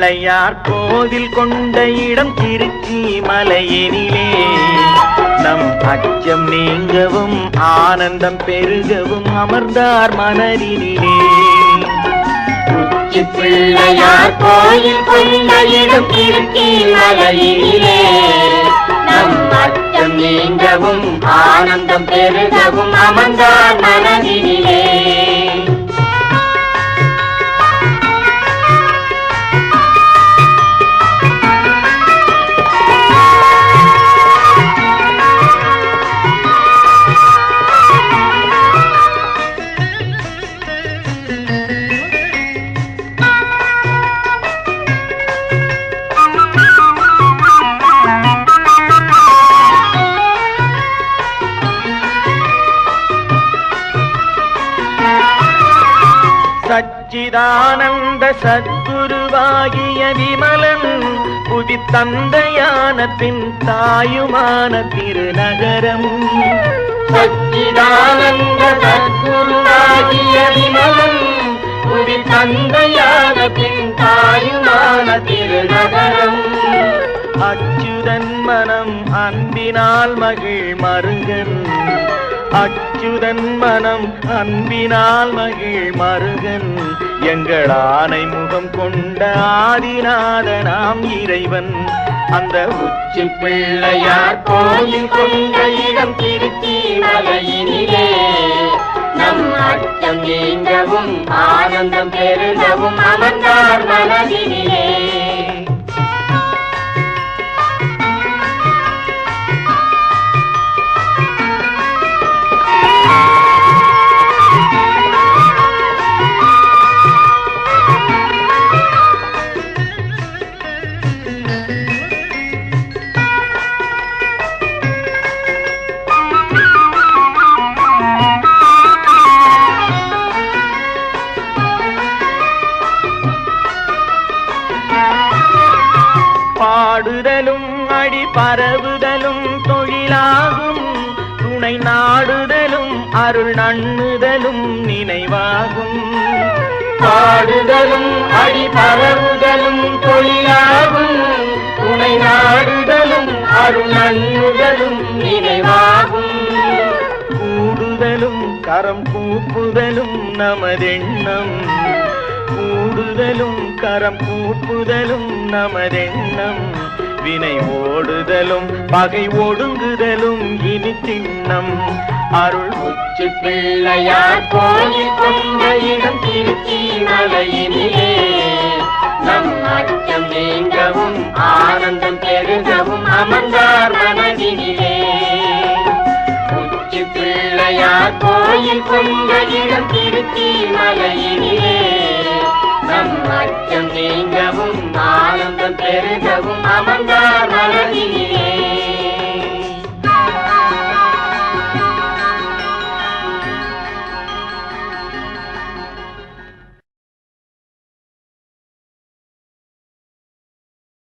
பிள்ளையார் கோவில் கொண்ட இடம் திருச்சி மலையினிலே நம் அச்சம் நீங்கவும் ஆனந்தம் பெருகவும் அமர்ந்தார் மனதினிலே. உச்சி பிள்ளையார் கோயில் கொண்ட இடம் திருச்சி மலையினிலே நம் அச்சம் நீங்கவும் ஆனந்தம் பெருகவும் அமர்ந்தார் மனதினிலே. சச்சிதானந்த சத்குருவாகிய விமலன் புவி தந்தையான பின் தாயுமான திருநகரம். சச்சிதானந்த சத்குருவாகிய விமலன் புவி தந்தையான பின் தாயுமான திருநகரம். அச்சுதன் மனம் அன்பினால் மகிழ் மருகன். அச்சுதன் மனம் அன்பினால் மகிழ் மருகன். எங்கள் ஆணை முகம் கொண்ட ஆதிநாத நாம் இறைவன். அந்த உச்சி பிள்ளையார் கோயில் கொண்ட இடம் திருச்சி மலையினிலே நம் அச்சம் நீங்கவும் ஆனந்தம் பெருகவும் அமர்ந்தார் மனதினிலே. பாடுதலும் அடி பரவுதலும் தொழிலாகும். துணை நாடுதலும் அருள் நண்ணுதலும் நினைவாகும். பாடுதலும் அடி பரவுதலும் தொழிலாகும். துணை நாடுதலும் அருள் நண்ணுதலும் நினைவாகும். கூடுதலும் கரம் கூப்புதலும் நமதெண்ணம். கூடுதலும் கரம் கூப்புதலும் நமதெண்ணம். வினை ஓடுதலும் பகை ஒடுங்குதலும் இனி சின்னம். அருள் உச்சி பிள்ளையார் கோயில் கொண்ட இடம் திருச்சி மலையினிலே நம் அச்சம் நீங்கவும் ஆனந்தம் பெருகவும் அமர்ந்தார் மனதினிலே. உச்சி பிள்ளையார் கோயில் கொண்ட இடம் திருச்சி மலையினிலே நம் அச்சம் நீங்கவும் ஆனந்தம் பெருகவும் அமர்ந்தார்